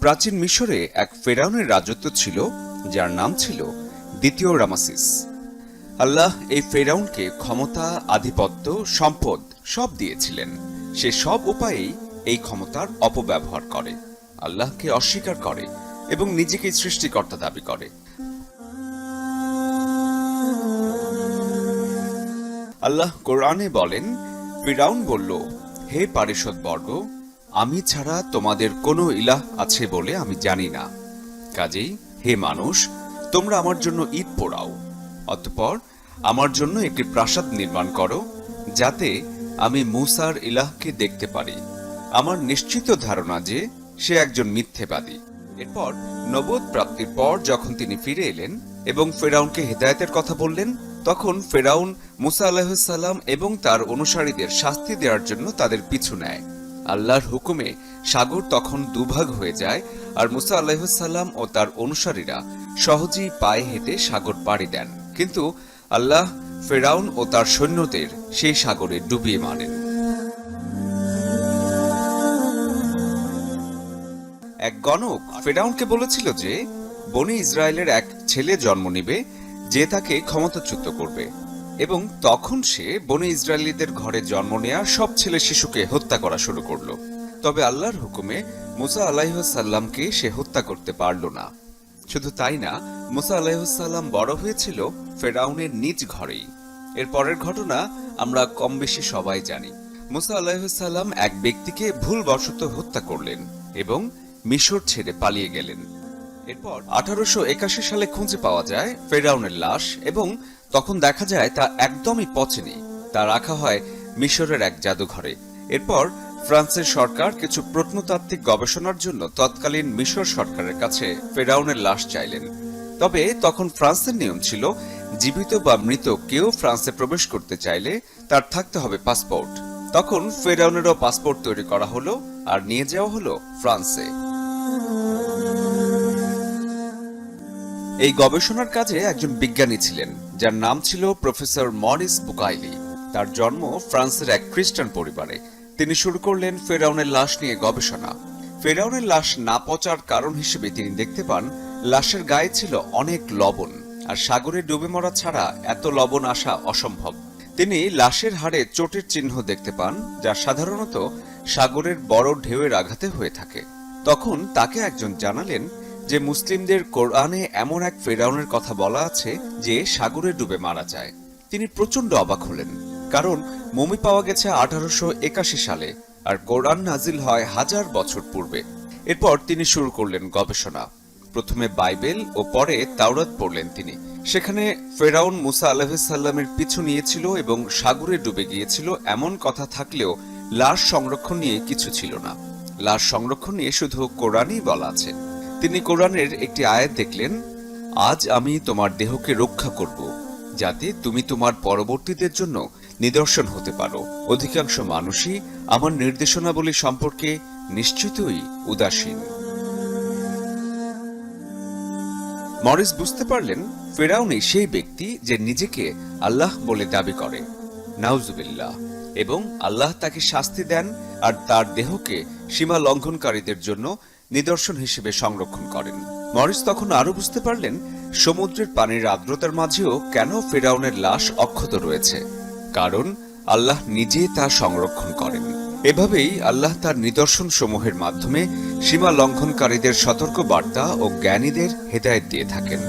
প্রাচীন মিশরে এক ফেরাউনের রাজত্ব ছিল, যার নাম ছিল দ্বিতীয় রামাসিস। আল্লাহ এই ফেরাউনকে ক্ষমতা, আধিপত্য, সম্পদ সব দিয়েছিলেন। সে সব উপায়েই এই ক্ষমতার অপব্যবহার করে, আল্লাহকে অস্বীকার করে এবং নিজেকে সৃষ্টিকর্তা দাবি করে। আল্লাহ কোরআনে বলেন, ফিরাউন বলল, হে পারিষদ বর্গ, আমি ছাড়া তোমাদের কোনো ইলাহ আছে বলে আমি জানি না। কাজেই হে মানুষ, তোমরা আমার জন্য ঈদ পোড়াও, অতঃপর আমার জন্য একটি প্রাসাদ নির্মাণ করো, যাতে আমি মূসার ইলাহকে দেখতে পারি। আমার নিশ্চিত ধারণা যে সে একজন মিথ্যেবাদী। এরপর নবুয়ত প্রাপ্তির পর যখন তিনি ফিরে এলেন এবং ফেরাউনকে হেদায়েতের কথা বললেন, তখন ফেরাউন মূসা আলাইহিস সালাম এবং তার অনুসারীদের শাস্তি দেওয়ার জন্য তাদের পিছু নেয়। আল্লাহর হুকুমে সাগর তখন দুভাগ হয়ে যায়, আর মূসা আলাইহিস সালাম ও তার অনুসারীরা সহজেই পায়ে হেঁটে সাগর পাড়ি দেন। কিন্তু আল্লাহ ফেরাউন ও তার সৈন্যদের সেই সাগরে ডুবিয়ে মারেন। এক গণক ফেরাউনকে বলেছিল যে বনি ইসরায়েলের এক ছেলে জন্ম নিবে, যে তাকে ক্ষমতাচ্যুত করবে, এবং তখন সে বনি ইসরায়েলীদের ঘরে জন্ম নেয়া সব ছেলে শিশুকে হত্যা করা শুরু করলো। তবে আল্লাহর হুকুমে মূসা আলাইহিস সালামকে সে হত্যা করতে পারল না। শুধু তাই না, মূসা আলাইহিস সালাম বড় হয়েছিল ফেরাউনের নিজ ঘরেই। এর পরের ঘটনা আমরা কম বেশি সবাই জানি। মূসা আলাইহিস সালাম এক ব্যক্তিকে ভুলবশত হত্যা করলেন এবং মিশর ছেড়ে পালিয়ে গেলেন। এরপর 1881 সালে খুঁজে পাওয়া যায় ফেরাউনের লাশ, এবং তখন দেখা যায় তা একদমই পচেনি। তা রাখা হয় মিশরের এক জাদুঘরে। এরপর ফ্রান্সের সরকার কিছু প্রত্নতাত্ত্বিক গবেষণার জন্য তৎকালীন মিশর সরকারের কাছে ফেরাউনের লাশ চাইলেন। তবে তখন ফ্রান্সের নিয়ম ছিল, জীবিত বা মৃত কেউ ফ্রান্সে প্রবেশ করতে চাইলে তার থাকতে হবে পাসপোর্ট। তখন ফেরাউনেরও পাসপোর্ট তৈরি করা হলো আর নিয়ে যাওয়া হলো ফ্রান্সে। এই গবেষণার কাজে একজন বিজ্ঞানী ছিলেন, যার নাম ছিল প্রফেসর মরিস বুকাইলি। তার জন্ম ফ্রান্সের এক খ্রিস্টান পরিবারে। তিনি শুরু করলেন ফেরাউনের লাশ নিয়ে গবেষণা। ফেরাউনের লাশ না পচার কারণ হিসেবে তিনি দেখতে পান, লাশের গায়ে ছিল অনেক লবণ, আর সাগরে ডুবে মরা ছাড়া এত লবণ আসা অসম্ভব। তিনি লাশের হাড়ে চোটের চিহ্ন দেখতে পান, যা সাধারণত সাগরের বড় ঢেউয়ের আঘাতে হয়ে থাকে। তখন তাকে একজন জানালেন যে মুসলিমদের কোরআনে এমন এক ফেরাউনের কথা বলা আছে যে সাগরে ডুবে মারা যায়। তিনি প্রচন্ড অবাক হলেন, কারণ মমি পাওয়া গেছে 1881 সালে, আর কোরআন নাজিল হয় 1000 বছর পূর্বে। এরপর তিনি শুরু করলেন গবেষণা। প্রথমে বাইবেল ও পরে তাওরাত পড়লেন তিনি। সেখানে ফেরাউন মূসা আলাইহিস সালামের পিছু নিয়েছিল এবং সাগরে ডুবে গিয়েছিল এমন কথা থাকলেও লাশ সংরক্ষণ নিয়ে কিছু ছিল না। লাশ সংরক্ষণ নিয়ে শুধু কোরআনই বলা আছে। তিনি কোরআনের একটি আয়াত দেখলেন, আজ আমি তোমার দেহকে রক্ষা করব, যাতে তুমি তোমার পরবর্তীদের জন্য নিদর্শন হতে পারো। অধিকাংশ মানুষই আমার নির্দেশনাবলী সম্পর্কে নিশ্চিতই উদাসীন। মরিস বুঝতে পারলেন ফেরাউনই সেই ব্যক্তি যে নিজেকে আল্লাহ বলে দাবি করে, নাউজুবিল্লাহ, এবং আল্লাহ তাকে শাস্তি দেন আর তার দেহকে সীমা লঙ্ঘনকারীদের জন্য নিদর্শন হিসেবে সংরক্ষণ করেন। মরিস তখন আরো বুঝতে পারলেন সমুদ্রের পানির আর্দ্রতার মাঝেও কেন ফেরাউনের লাশ অক্ষত রয়েছে, কারণ আল্লাহ নিজে তা সংরক্ষণ করেন। এভাবেই আল্লাহ তার নিদর্শন সমূহের মাধ্যমে সীমা লঙ্ঘনকারীদের সতর্ক বার্তা ও জ্ঞানীদের হেদায়েত দিয়ে থাকেন।